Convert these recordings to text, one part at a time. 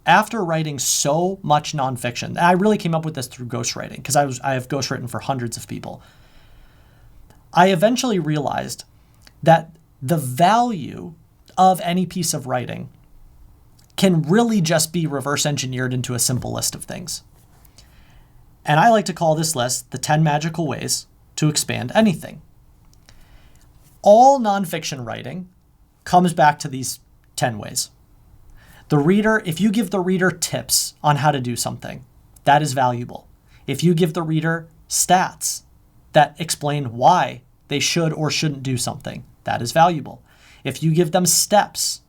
after writing so much nonfiction, and I really came up with this through ghostwriting because I have ghostwritten for hundreds of people. I eventually realized that the value of any piece of writing can really just be reverse engineered into a simple list of things. And I like to call this list the 10 magical ways to expand anything. All nonfiction writing comes back to these 10 ways. The reader, if you give the reader tips on how to do something, that is valuable. If you give the reader stats that explain why they should or shouldn't do something, that is valuable. If you give them steps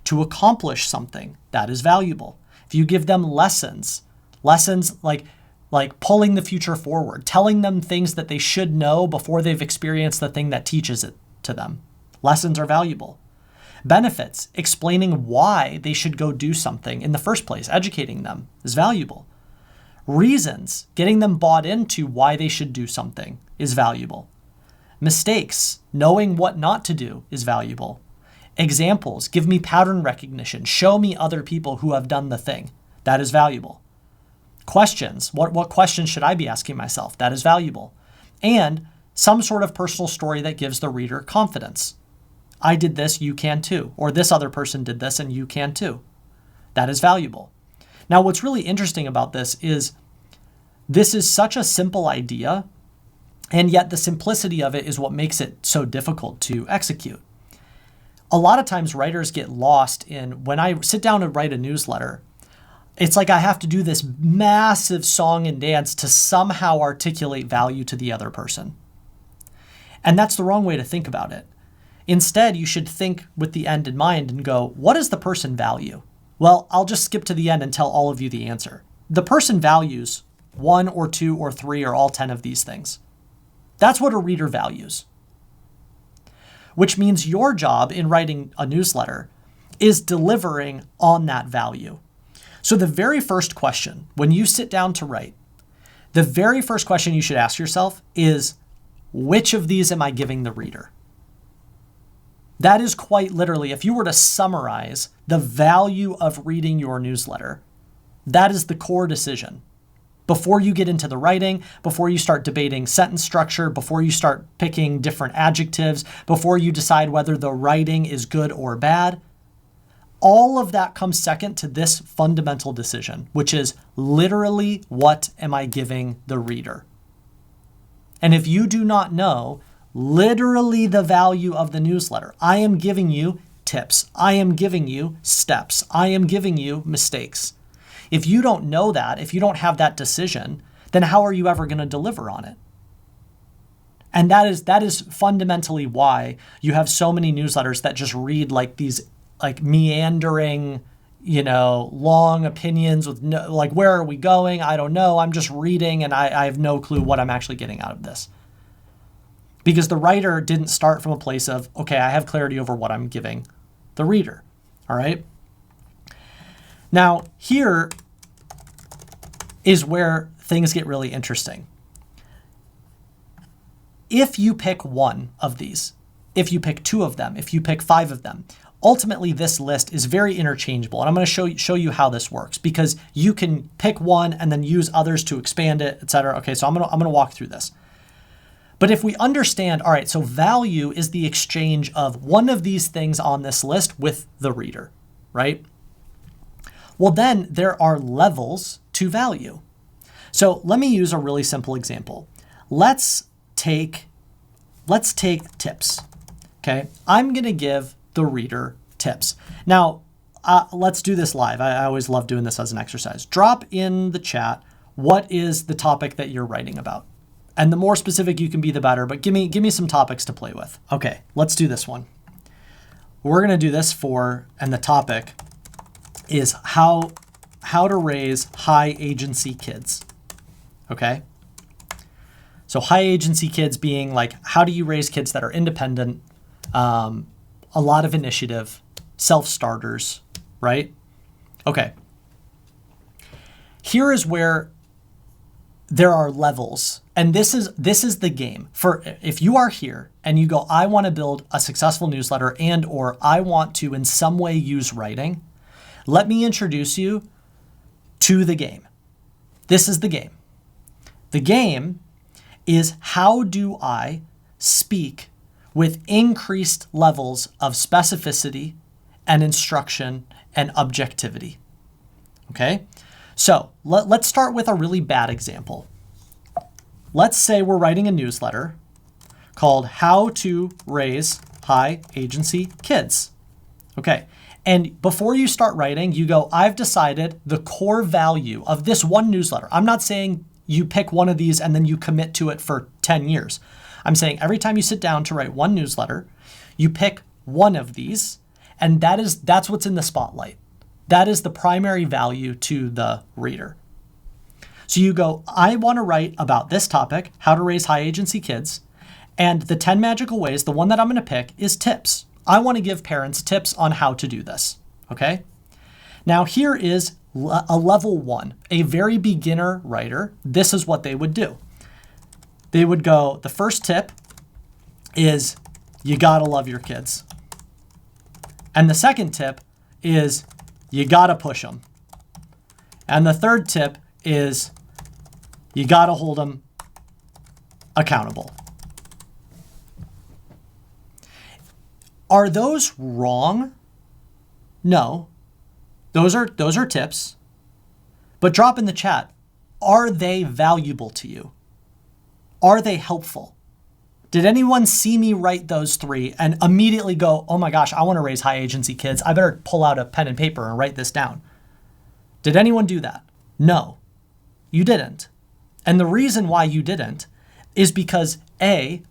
to accomplish something, that is valuable. If you give them lessons like pulling the future forward, telling them things that they should know before they've experienced the thing that teaches it to them, lessons are valuable. Benefits, explaining why they should go do something in the first place, educating them is valuable. Reasons, getting them bought into why they should do something is valuable. Mistakes, knowing what not to do is valuable. Examples, give me pattern recognition, show me other people who have done the thing. That is valuable. Questions, what questions should I be asking myself? That is valuable. And some sort of personal story that gives the reader confidence. I did this, you can too. Or this other person did this and you can too. That is valuable. Now, what's really interesting about this is such a simple idea, and yet the simplicity of it is what makes it so difficult to execute. A lot of times writers get lost in, when I sit down and write a newsletter, it's like I have to do this massive song and dance to somehow articulate value to the other person. And that's the wrong way to think about it. Instead, you should think with the end in mind and go, what does the person value? Well, I'll just skip to the end and tell all of you the answer. The person values 1 or 2 or 3 or all 10 of these things. That's what a reader values. Which means your job in writing a newsletter is delivering on that value. So the very first question, when you sit down to write, the very first question you should ask yourself is, which of these am I giving the reader? That is quite literally, if you were to summarize the value of reading your newsletter, that is the core decision. Before you get into the writing, before you start debating sentence structure, before you start picking different adjectives, before you decide whether the writing is good or bad, all of that comes second to this fundamental decision, which is literally, what am I giving the reader? And if you do not know literally the value of the newsletter, I am giving you tips, I am giving you steps, I am giving you mistakes. If you don't know that, if you don't have that decision, then how are you ever going to deliver on it? And that is fundamentally why you have so many newsletters that just read like these like meandering, long opinions with no, like, where are we going? I don't know. I'm just reading and I have no clue what I'm actually getting out of this. Because the writer didn't start from a place of, okay, I have clarity over what I'm giving the reader. All right. Now, here is where things get really interesting. If you pick one of these, if you pick 2 of them, if you pick 5 of them, ultimately this list is very interchangeable. And I'm going to show you how this works, because you can pick one and then use others to expand it, etc. Okay, so I'm going to walk through this. But if we understand, all right, so value is the exchange of one of these things on this list with the reader, right? Well, then there are levels to value. So let me use a really simple example. Let's take tips. Okay, I'm going to give the reader tips. Now, let's do this live. I always love doing this as an exercise. Drop in the chat, what is the topic that you're writing about? And the more specific you can be, the better, but give me some topics to play with. Okay, let's do this one. We're going to do this and the topic is how to raise high agency kids. Okay? So high agency kids being like, how do you raise kids that are independent, a lot of initiative, self-starters, right? Okay. Here is where there are levels, and this is the game. For if you are here and you go, I want to build a successful newsletter or I want to in some way use writing, let me introduce you to the game. This is the game. The game is, how do I speak with increased levels of specificity and instruction and objectivity? Okay, so let's start with a really bad example. Let's say we're writing a newsletter called How to Raise High Agency Kids. Okay, and before you start writing, you go, I've decided the core value of this one newsletter. I'm not saying you pick one of these and then you commit to it for 10 years. I'm saying every time you sit down to write one newsletter, you pick one of these, and that's what's in the spotlight. That is the primary value to the reader. So you go, I want to write about this topic, how to raise high agency kids, and the 10 magical ways, the one that I'm going to pick is tips. I want to give parents tips on how to do this, okay? Now here is a level 1, a very beginner writer. This is what they would do. They would go, the first tip is you gotta love your kids. And the second tip is you gotta push them. And the third tip is you gotta hold them accountable. Are those wrong? No. Those are tips. But drop in the chat, are they valuable to you? Are they helpful? Did anyone see me write those 3 and immediately go, oh my gosh, I want to raise high agency kids. I better pull out a pen and paper and write this down. Did anyone do that? No, you didn't. And the reason why you didn't is because A,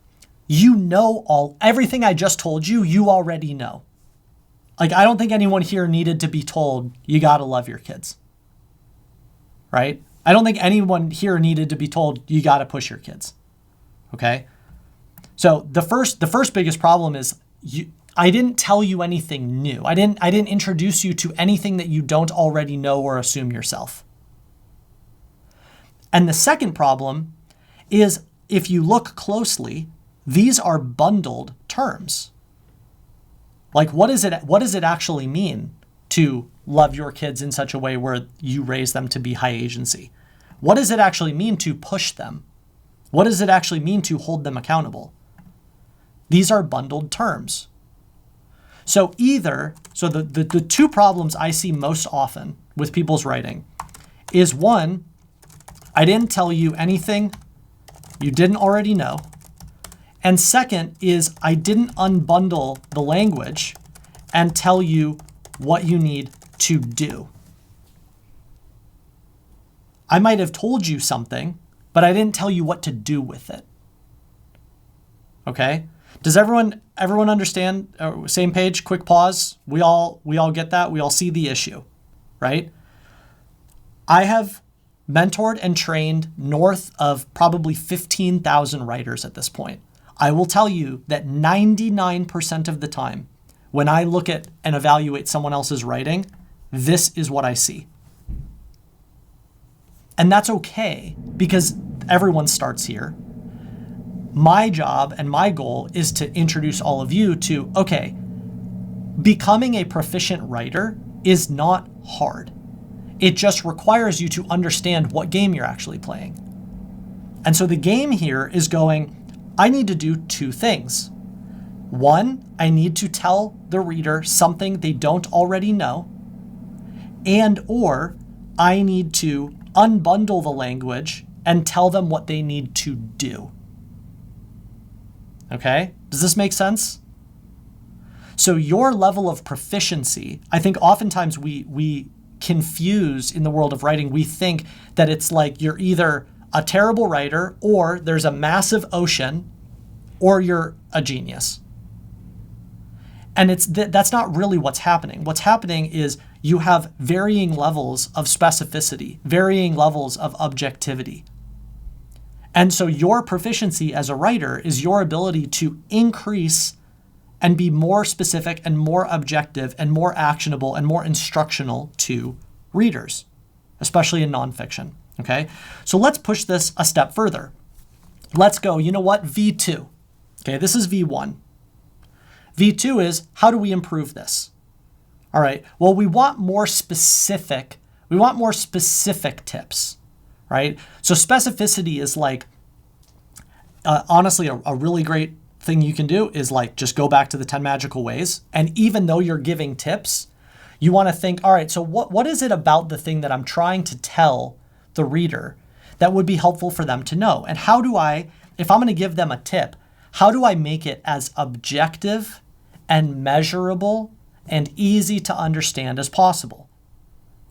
you know everything I just told you, you already know. Like, I don't think anyone here needed to be told, you got to love your kids, right? I don't think anyone here needed to be told, you got to push your kids, okay? So the first biggest problem is I didn't tell you anything new. I didn't introduce you to anything that you don't already know or assume yourself. And the second problem is, if you look closely, these are bundled terms. Like, what does it actually mean to love your kids in such a way where you raise them to be high agency? What does it actually mean to push them? What does it actually mean to hold them accountable? These are bundled terms. So the 2 problems I see most often with people's writing is, 1, I didn't tell you anything you didn't already know. And second is, I didn't unbundle the language and tell you what you need to do. I might have told you something, but I didn't tell you what to do with it. Okay? Does everyone understand? Same page, quick pause. We all get that. We all see the issue, right? I have mentored and trained north of probably 15,000 writers at this point. I will tell you that 99% of the time, when I look at and evaluate someone else's writing, this is what I see. And that's okay, because everyone starts here. My job and my goal is to introduce all of you to, okay, becoming a proficient writer is not hard. It just requires you to understand what game you're actually playing. And so the game here is going, I need to do 2 things. 1, I need to tell the reader something they don't already know, or I need to unbundle the language and tell them what they need to do. Okay? Does this make sense? So your level of proficiency, I think oftentimes we confuse in the world of writing, we think that it's like you're either a terrible writer, or there's a massive ocean, or you're a genius. And that's not really what's happening. What's happening is you have varying levels of specificity, varying levels of objectivity. And so your proficiency as a writer is your ability to increase and be more specific and more objective and more actionable and more instructional to readers, especially in nonfiction. Okay, so let's push this a step further. Let's go, you know what, V2. Okay, this is V1. V2 is, how do we improve this? All right, well, we want more specific We want more specific tips, right? So specificity is like, honestly, a really great thing you can do is like just go back to the 10 magical ways. And even though you're giving tips, you want to think, all right, so what is it about the thing that I'm trying to tell the reader that would be helpful for them to know? And how do I, if I'm going to give them a tip, how do I make it as objective and measurable and easy to understand as possible?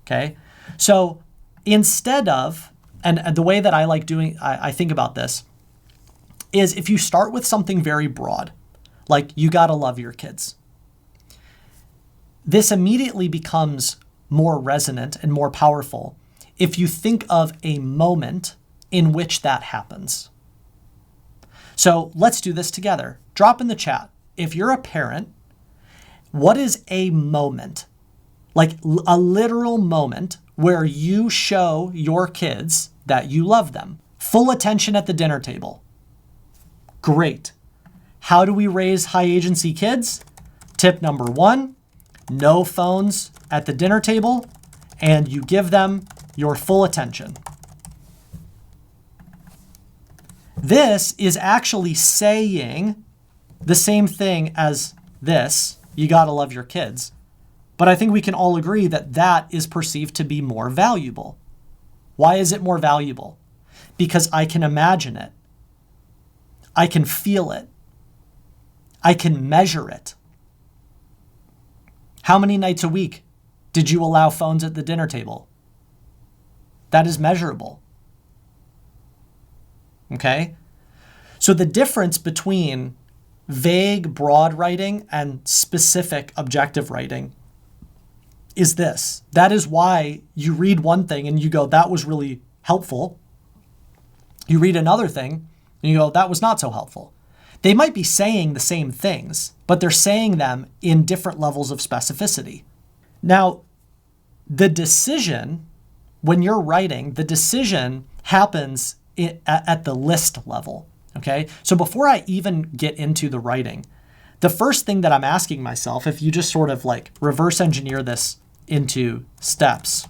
Okay. So instead of, and the way that I like doing, I think about this is if you start with something very broad, like you got to love your kids, this immediately becomes more resonant and more powerful if you think of a moment in which that happens. So let's do this together. Drop in the chat. If you're a parent, what is a moment, like a literal moment where you show your kids that you love them? Full attention at the dinner table. Great. How do we raise high agency kids? Tip number 1, no phones at the dinner table, and you give them your full attention. This is actually saying the same thing as this, you gotta love your kids. But I think we can all agree that that is perceived to be more valuable. Why is it more valuable? Because I can imagine it. I can feel it. I can measure it. How many nights a week did you allow phones at the dinner table? That is measurable. Okay? So the difference between vague, broad writing and specific, objective writing is this. That is why you read one thing and you go, that was really helpful. You read another thing and you go, that was not so helpful. They might be saying the same things, but they're saying them in different levels of specificity. Now, the decision, when you're writing, the decision happens at the list level, okay? So before I even get into the writing, the first thing that I'm asking myself, if you just sort of like reverse engineer this into steps,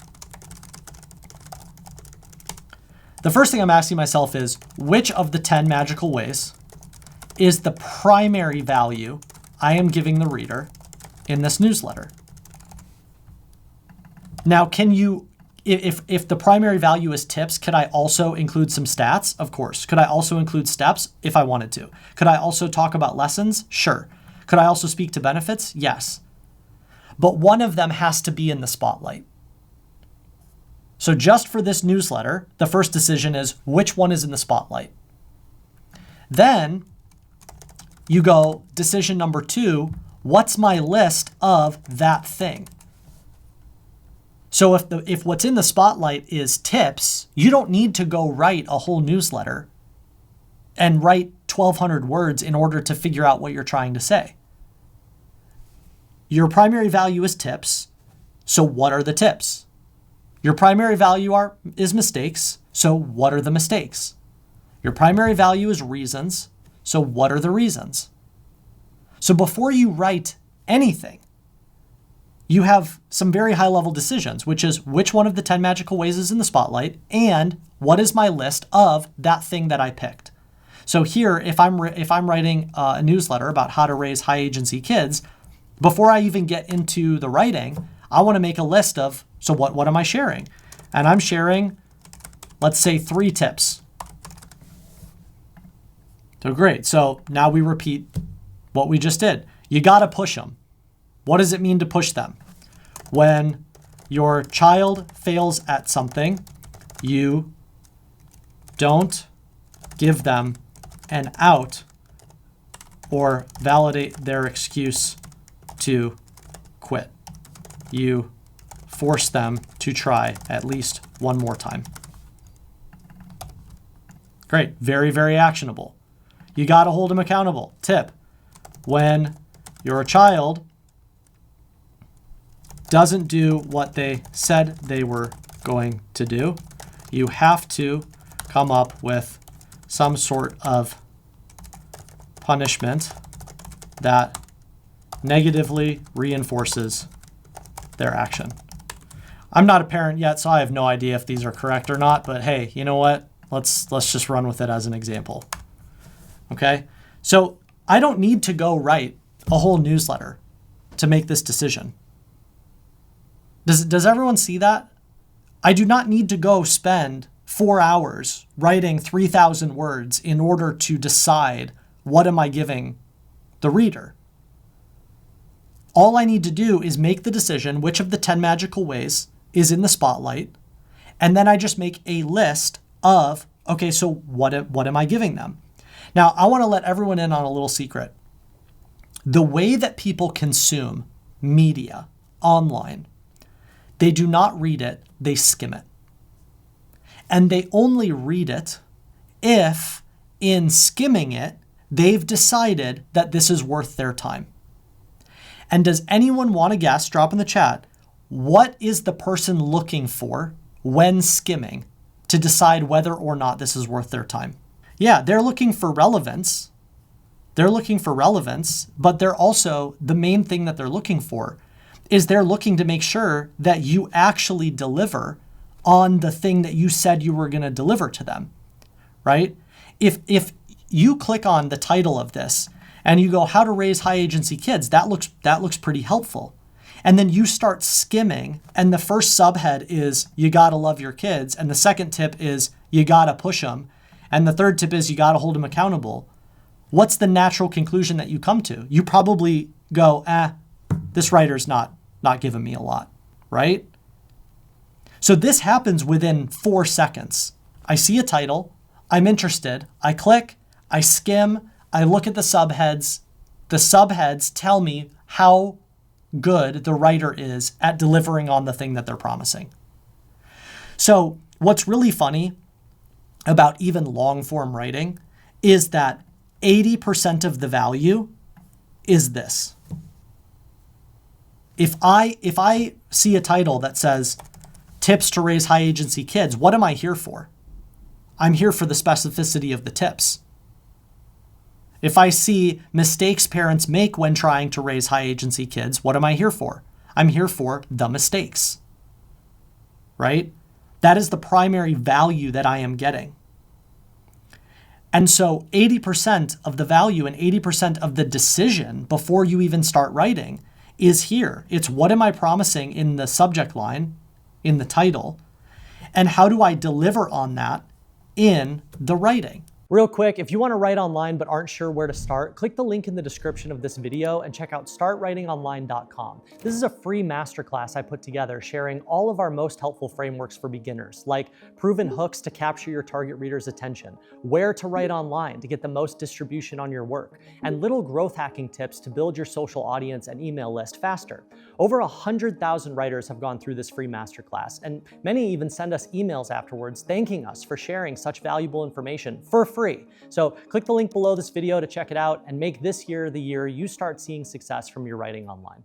the first thing I'm asking myself is, which of the 10 magical ways is the primary value I am giving the reader in this newsletter? Now, can you, if the primary value is tips, could I also include some stats? Of course. Could I also include steps if I wanted to? Could I also talk about lessons? Sure. Could I also speak to benefits? Yes. But one of them has to be in the spotlight. So just for this newsletter, the first decision is which one is in the spotlight. Then you go, decision number 2, what's my list of that thing? So if what's in the spotlight is tips, you don't need to go write a whole newsletter and write 1,200 words in order to figure out what you're trying to say. Your primary value is tips, so what are the tips? Your primary value is mistakes, so what are the mistakes? Your primary value is reasons, so what are the reasons? So before you write anything, you have some very high-level decisions, which is which one of the 10 magical ways is in the spotlight and what is my list of that thing that I picked. So here, if I'm writing a newsletter about how to raise high agency kids, before I even get into the writing, I want to make a list of, so what am I sharing? And I'm sharing, let's say 3 tips. So great. So now we repeat what we just did. You got to push them. What does it mean to push them? When your child fails at something, you don't give them an out or validate their excuse to quit. You force them to try at least one more time. Great. Very, very actionable. You got to hold them accountable. Tip: when your child doesn't do what they said they were going to do, you have to come up with some sort of punishment that negatively reinforces their action. I'm not a parent yet, so I have no idea if these are correct or not, but hey, you know what? Let's just run with it as an example. Okay? So I don't need to go write a whole newsletter to make this decision. Does everyone see that? I do not need to go spend 4 hours writing 3,000 words in order to decide what am I giving the reader. All I need to do is make the decision which of the 10 magical ways is in the spotlight, and then I just make a list of, okay, so what am I giving them? Now, I want to let everyone in on a little secret. The way that people consume media online, they do not read it, they skim it. And they only read it if, in skimming it, they've decided that this is worth their time. And does anyone want to guess, drop in the chat, what is the person looking for when skimming to decide whether or not this is worth their time? Yeah, they're looking for relevance. They're looking for relevance, but they're also, the main thing that they're looking for is they're looking to make sure that you actually deliver on the thing that you said you were going to deliver to them, right? If you click on the title of this and you go, how to raise high agency kids, that looks pretty helpful. And then you start skimming, and the first subhead is you gotta love your kids, and the second tip is you gotta push them, and the third tip is you gotta hold them accountable. What's the natural conclusion that you come to? You probably go, this writer's not giving me a lot, right? So this happens within 4 seconds. I see a title, I'm interested, I click, I skim, I look at the subheads. The subheads tell me how good the writer is at delivering on the thing that they're promising. So what's really funny about even long form writing is that 80% of the value is this. If I see a title that says tips to raise high agency kids, what am I here for? I'm here for the specificity of the tips. If I see mistakes parents make when trying to raise high agency kids, what am I here for? I'm here for the mistakes, right? That is the primary value that I am getting. And so 80% of the value and 80% of the decision before you even start writing is here. It's what am I promising in the subject line, in the title, and how do I deliver on that in the writing? Real quick, if you want to write online but aren't sure where to start, click the link in the description of this video and check out startwritingonline.com. This is a free masterclass I put together sharing all of our most helpful frameworks for beginners, like proven hooks to capture your target reader's attention, where to write online to get the most distribution on your work, and little growth hacking tips to build your social audience and email list faster. Over 100,000 writers have gone through this free masterclass, and many even send us emails afterwards thanking us for sharing such valuable information for free. So click the link below this video to check it out and make this year the year you start seeing success from your writing online.